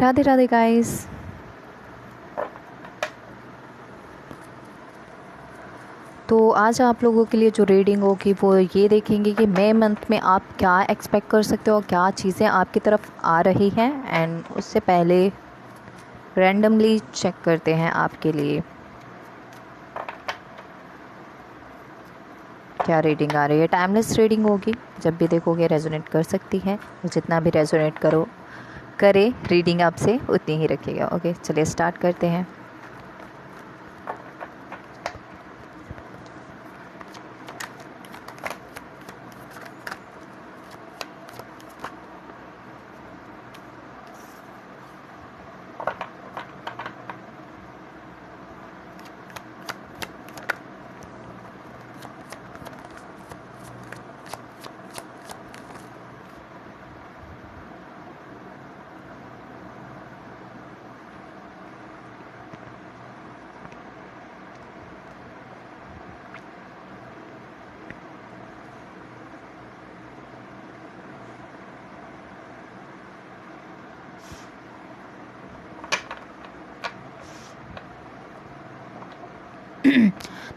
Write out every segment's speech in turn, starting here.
Radhe Radhe guys. तो आज आप लोगों के लिए जो रीडिंग होगी वो ये देखेंगे कि मई मंथ में आप क्या एक्सपेक्ट कर सकते हो, क्या चीज़ें आपकी तरफ आ रही हैं। एंड उससे पहले रैंडमली चेक करते हैं आपके लिए क्या रीडिंग आ रही है। टाइमलेस रीडिंग होगी, जब भी देखोगे रेजोनेट कर सकती है। जितना भी रेजोनेट करे रीडिंग आपसे उतनी ही रखिएगा। ओके, चलिए स्टार्ट करते हैं।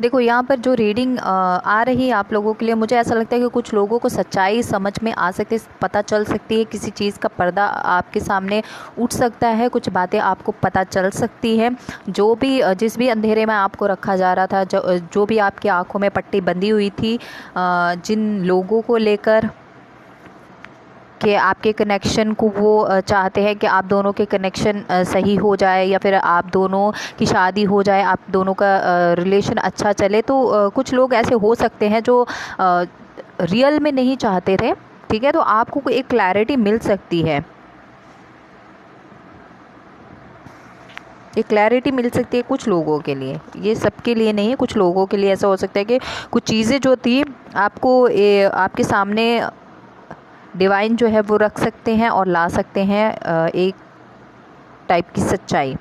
देखो, यहाँ पर जो रीडिंग आ रही है आप लोगों के लिए, मुझे ऐसा लगता है कि कुछ लोगों को सच्चाई समझ में आ सकती है, पता चल सकती है। किसी चीज़ का पर्दा आपके सामने उठ सकता है, कुछ बातें आपको पता चल सकती है। जो भी जिस भी अंधेरे में आपको रखा जा रहा था, जो भी आपकी आंखों में पट्टी बंधी हुई थी, जिन लोगों को लेकर कि आपके कनेक्शन को वो चाहते हैं कि आप दोनों के कनेक्शन सही हो जाए या फिर आप दोनों की शादी हो जाए, आप दोनों का रिलेशन अच्छा चले। तो कुछ लोग ऐसे हो सकते हैं जो रियल में नहीं चाहते थे, ठीक है। तो आपको एक क्लैरिटी मिल सकती है, एक क्लैरिटी मिल सकती है कुछ लोगों के लिए। ये सबके लिए नहीं है, कुछ लोगों के लिए ऐसा हो सकता है कि कुछ चीज़ें जो थी आपको आपके सामने डिवाइन जो है वो रख सकते हैं और ला सकते हैं एक टाइप की सच्चाई।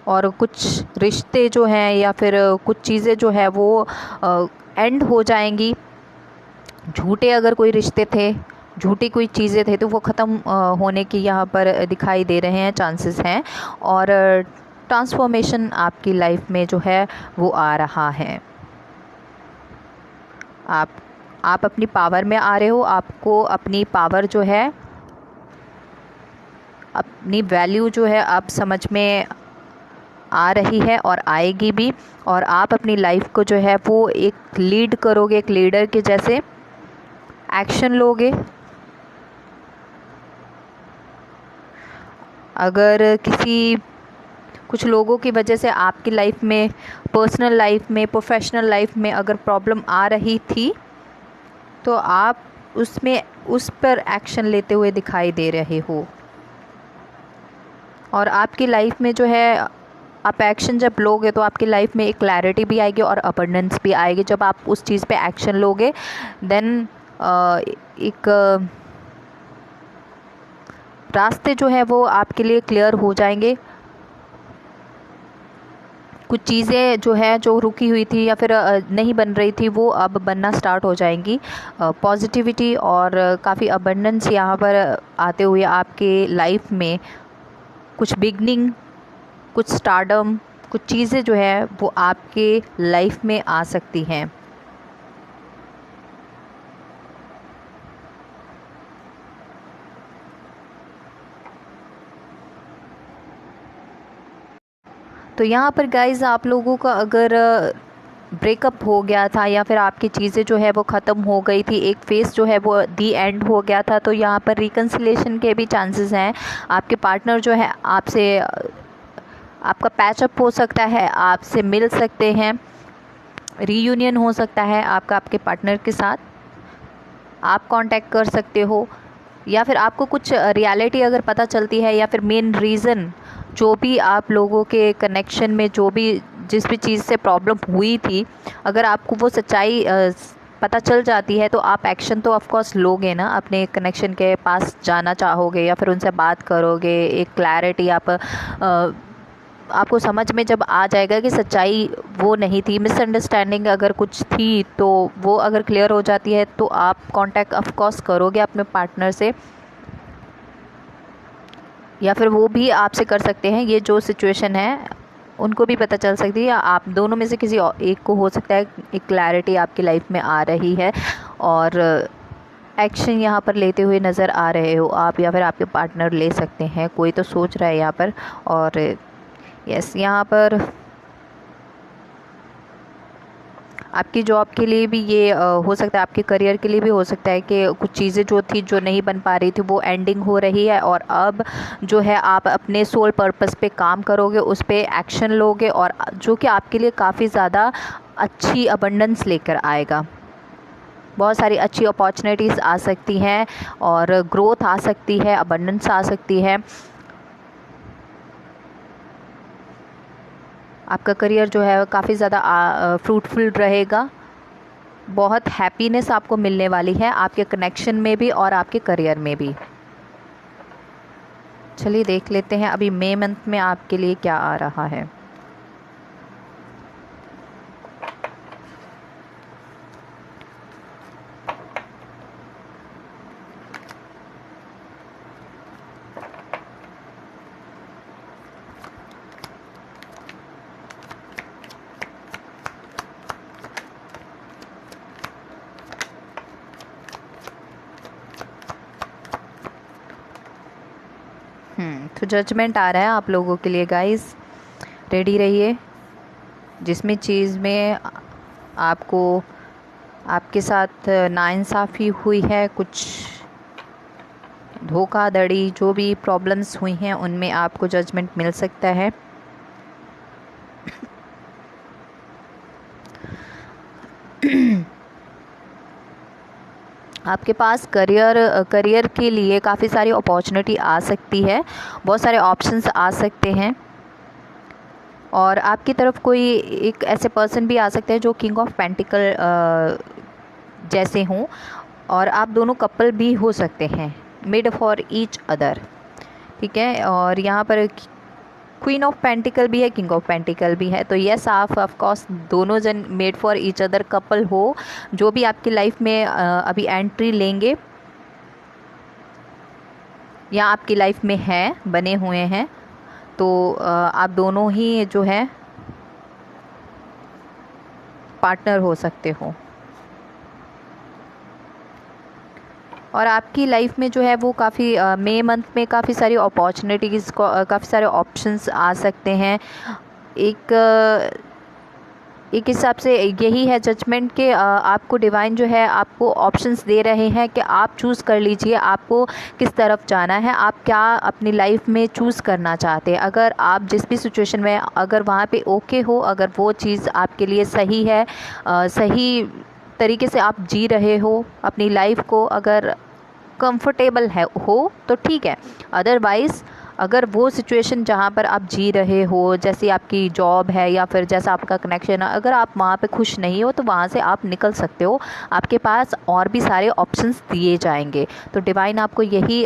और कुछ रिश्ते जो हैं या फिर कुछ चीज़ें जो है वो एंड हो जाएंगी। झूठे अगर कोई रिश्ते थे, झूठी कोई चीज़ें थे, तो वो ख़त्म होने की यहाँ पर दिखाई दे रहे हैं, चांसेस हैं। और ट्रांसफॉर्मेशन आपकी लाइफ में जो है वो आ रहा है। आप अपनी पावर में आ रहे हो। आपको अपनी पावर जो है, अपनी वैल्यू जो है आप समझ में आ रही है और आएगी भी। और आप अपनी लाइफ को जो है वो एक लीड करोगे, एक लीडर के जैसे एक्शन लोगे। अगर कुछ लोगों की वजह से आपकी लाइफ में, पर्सनल लाइफ में, प्रोफेशनल लाइफ में अगर प्रॉब्लम आ रही थी, तो आप उस पर एक्शन लेते हुए दिखाई दे रहे हो। और आपकी लाइफ में जो है, आप एक्शन जब लोगे तो आपकी लाइफ में एक क्लैरिटी भी आएगी और अबंडेंस भी आएगी। जब आप उस चीज़ पे एक्शन लोगे, देन एक रास्ते जो है वो आपके लिए क्लियर हो जाएंगे। कुछ चीज़ें जो है जो रुकी हुई थी या फिर नहीं बन रही थी, वो अब बनना स्टार्ट हो जाएंगी। पॉजिटिविटी और काफ़ी अबंडेंस यहाँ पर आते हुए आपके लाइफ में कुछ बिगनिंग, कुछ स्टारडम, कुछ चीज़ें जो है वो आपके लाइफ में आ सकती हैं। तो यहाँ पर गाइज आप लोगों का अगर ब्रेकअप हो गया था या फिर आपकी चीज़ें जो है वो ख़त्म हो गई थी, एक फेस जो है वो दी एंड हो गया था, तो यहाँ पर रिकन्सिलेशन के भी चांसेस हैं। आपके पार्टनर जो है आपसे, आपका पैचअप हो सकता है, आपसे मिल सकते हैं, रीयूनियन हो सकता है आपका आपके पार्टनर के साथ। आप कांटेक्ट कर सकते हो, या फिर आपको कुछ रियलिटी अगर पता चलती है, या फिर मेन रीज़न जो भी आप लोगों के कनेक्शन में जिस भी चीज़ से प्रॉब्लम हुई थी, अगर आपको वो सच्चाई पता चल जाती है, तो आप एक्शन तो ऑफ कोर्स लोगे ना। अपने कनेक्शन के पास जाना चाहोगे या फिर उनसे बात करोगे। एक क्लैरिटी आपको समझ में जब आ जाएगा कि सच्चाई वो नहीं थी, मिसअंडरस्टैंडिंग अगर कुछ थी, तो वो अगर क्लियर हो जाती है, तो आप कांटेक्ट ऑफ कोर्स करोगे अपने पार्टनर से। या फिर वो भी आपसे कर सकते हैं। ये जो सिचुएशन है उनको भी पता चल सकती है, या आप दोनों में से किसी एक को हो सकता है एक क्लैरिटी आपकी लाइफ में आ रही है और एक्शन यहाँ पर लेते हुए नज़र आ रहे हो आप, या फिर आपके पार्टनर ले सकते हैं। कोई तो सोच रहा है यहाँ पर। और यस, यहाँ पर आपकी जॉब के लिए भी ये हो सकता है, आपके करियर के लिए भी हो सकता है कि कुछ चीज़ें जो थी जो नहीं बन पा रही थी वो एंडिंग हो रही है, और अब जो है आप अपने सोल पर्पस पे काम करोगे, उस पे एक्शन लोगे, और जो कि आपके लिए काफ़ी ज़्यादा अच्छी अबंडेंस लेकर आएगा। बहुत सारी अच्छी अपॉर्चुनिटीज़ आ सकती हैं और ग्रोथ आ सकती है, अबंडेंस आ सकती है। आपका करियर जो है काफ़ी ज़्यादा फ्रूटफुल रहेगा। बहुत हैप्पीनेस आपको मिलने वाली है आपके कनेक्शन में भी और आपके करियर में भी। चलिए देख लेते हैं अभी मई मंथ में आपके लिए क्या आ रहा है। तो जजमेंट आ रहा है आप लोगों के लिए गाइस, रेडी रहिए। जिसमें चीज़ में आपको आपके साथ नाइंसाफ़ी हुई है, कुछ धोखाधड़ी, जो भी प्रॉब्लम्स हुई हैं उनमें आपको जजमेंट मिल सकता है। आपके पास करियर के लिए काफ़ी सारी अपॉर्चुनिटी आ सकती है, बहुत सारे ऑप्शंस आ सकते हैं, और आपकी तरफ कोई एक ऐसे पर्सन भी आ सकते हैं जो किंग ऑफ पेंटिकल जैसे हों, और आप दोनों कपल भी हो सकते हैं, मेड फॉर ईच अदर, ठीक है। और यहाँ पर क्वीन ऑफ पेंटिकल भी है, किंग ऑफ पेंटिकल भी है, तो यस आप ऑफ कोर्स दोनों जन made for each other couple हो, जो भी आपकी लाइफ में अभी एंट्री लेंगे या आपकी लाइफ में है, बने हुए हैं, तो आप दोनों ही जो है पार्टनर हो सकते हो। और आपकी लाइफ में जो है वो काफ़ी मई मंथ में काफ़ी सारी अपॉर्चुनिटीज़, काफ़ी सारे ऑप्शंस आ सकते हैं। एक हिसाब से यही है जजमेंट के आपको डिवाइन जो है आपको ऑप्शंस दे रहे हैं कि आप चूज़ कर लीजिए आपको किस तरफ जाना है, आप क्या अपनी लाइफ में चूज़ करना चाहते हैं। अगर आप जिस भी सिचुएशन में अगर वहाँ पे ओके हो, अगर वो चीज़ आपके लिए सही है, सही तरीके से आप जी रहे हो अपनी लाइफ को, अगर कंफर्टेबल है हो तो ठीक है। अदरवाइज़ अगर वो सिचुएशन जहाँ पर आप जी रहे हो, जैसे आपकी जॉब है या फिर जैसा आपका कनेक्शन है, अगर आप वहाँ पे खुश नहीं हो तो वहाँ से आप निकल सकते हो। आपके पास और भी सारे ऑप्शंस दिए जाएंगे। तो डिवाइन आपको यही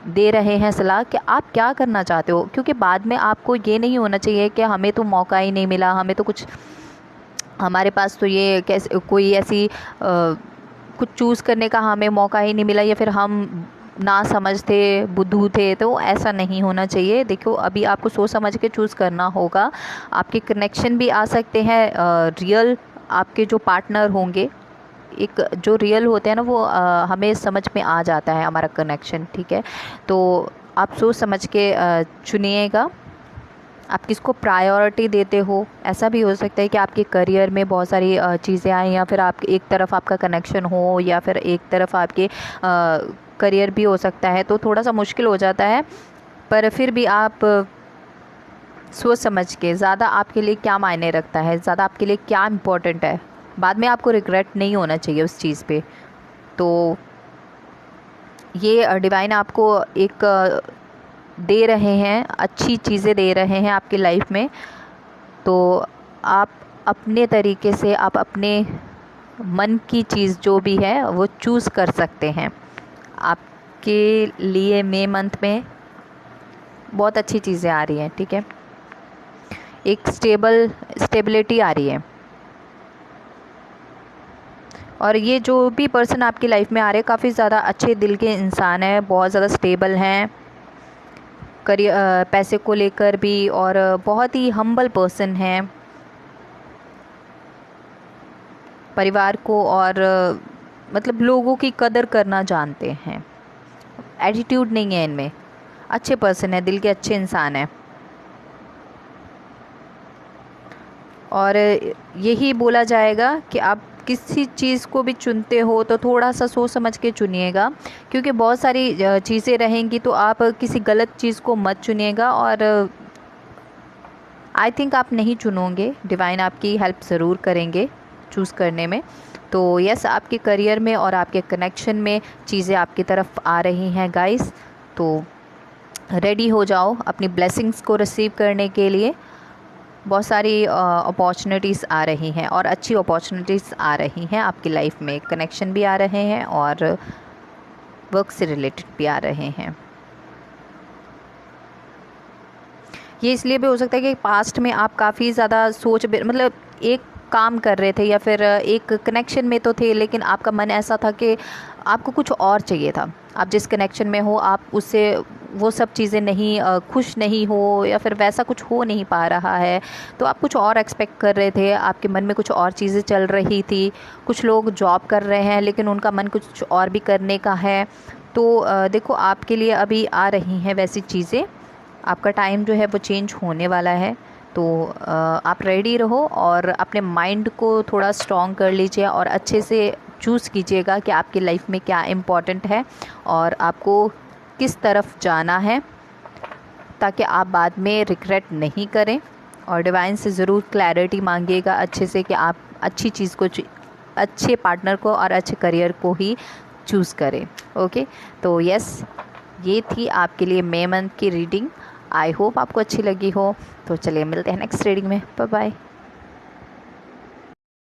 दे रहे हैं सलाह कि आप क्या करना चाहते हो, क्योंकि बाद में आपको ये नहीं होना चाहिए कि हमें तो मौका ही नहीं मिला, हमें तो कुछ, हमारे पास तो ये कैसे कोई ऐसी कुछ चूज़ करने का हमें मौका ही नहीं मिला, या फिर हम ना समझ थे, बुद्धू थे। तो ऐसा नहीं होना चाहिए। देखो अभी आपको सोच समझ के चूज़ करना होगा। आपके कनेक्शन भी आ सकते हैं, रियल आपके जो पार्टनर होंगे, एक जो रियल होते हैं ना वो हमें समझ में आ जाता है हमारा कनेक्शन, ठीक है। तो आप सोच समझ के चुनिएगा आप किसको प्रायोरिटी देते हो। ऐसा भी हो सकता है कि आपके करियर में बहुत सारी चीज़ें आएँ, या फिर आप एक तरफ आपका कनेक्शन हो या फिर एक तरफ आपके करियर भी हो सकता है, तो थोड़ा सा मुश्किल हो जाता है। पर फिर भी आप सोच समझ के, ज़्यादा आपके लिए क्या मायने रखता है, ज़्यादा आपके लिए क्या इम्पोर्टेंट है, बाद में आपको रिग्रेट नहीं होना चाहिए उस चीज़ पे। तो ये डिवाइन आपको एक दे रहे हैं, अच्छी चीज़ें दे रहे हैं आपकी लाइफ में। तो आप अपने तरीके से, आप अपने मन की चीज़ जो भी है वो चूज़ कर सकते हैं। आपके लिए मई मंथ में बहुत अच्छी चीज़ें आ रही हैं, ठीक है। एक स्टेबिलिटी आ रही है, और ये जो भी पर्सन आपकी लाइफ में आ रहे हैं काफ़ी ज़्यादा अच्छे दिल के इंसान है, बहुत ज़्यादा स्टेबल हैं, करियर पैसे को लेकर भी, और बहुत ही हम्बल पर्सन हैं, परिवार को और मतलब लोगों की कदर करना जानते हैं। एटीट्यूड नहीं है इनमें, अच्छे पर्सन है, दिल के अच्छे इंसान हैं। और यही बोला जाएगा कि आप किसी चीज़ को भी चुनते हो तो थोड़ा सा सोच समझ के चुनिएगा, क्योंकि बहुत सारी चीज़ें रहेंगी, तो आप किसी गलत चीज़ को मत चुनिएगा। और आई थिंक आप नहीं चुनोगे, डिवाइन आपकी हेल्प ज़रूर करेंगे चूज़ करने में। तो यस, आपके करियर में और आपके कनेक्शन में चीज़ें आपकी तरफ आ रही हैं गाइस। तो रेडी हो जाओ अपनी ब्लेसिंग्स को रिसीव करने के लिए। बहुत सारी अपॉर्चुनिटीज़ आ रही हैं, और अच्छी अपॉर्चुनिटीज़ आ रही हैं आपकी लाइफ में। कनेक्शन भी आ रहे हैं और वर्क से रिलेटेड भी आ रहे हैं। ये इसलिए भी हो सकता है कि पास्ट में आप काफ़ी ज़्यादा मतलब एक काम कर रहे थे या फिर एक कनेक्शन में तो थे, लेकिन आपका मन ऐसा था कि आपको कुछ और चाहिए था। आप जिस कनेक्शन में हो आप उससे वो सब चीज़ें नहीं खुश नहीं हो, या फिर वैसा कुछ हो नहीं पा रहा है, तो आप कुछ और एक्सपेक्ट कर रहे थे, आपके मन में कुछ और चीज़ें चल रही थी। कुछ लोग जॉब कर रहे हैं लेकिन उनका मन कुछ और भी करने का है। तो देखो, आपके लिए अभी आ रही हैं वैसी चीज़ें, आपका टाइम जो है वो चेंज होने वाला है। तो आप रेडी रहो और अपने माइंड को थोड़ा स्ट्रॉन्ग कर लीजिए और अच्छे से चूज़ कीजिएगा कि आपकी लाइफ में क्या इम्पोर्टेंट है और आपको किस तरफ जाना है, ताकि आप बाद में रिग्रेट नहीं करें। और डिवाइन से ज़रूर क्लैरिटी मांगिएगा अच्छे से कि आप अच्छी चीज़ को, अच्छे पार्टनर को और अच्छे करियर को ही चूज़ करें। ओके, तो यस, ये थी आपके लिए मई मंथ की रीडिंग। आई होप आपको अच्छी लगी हो। तो चलिए मिलते हैं नेक्स्ट रीडिंग में। Bye bye.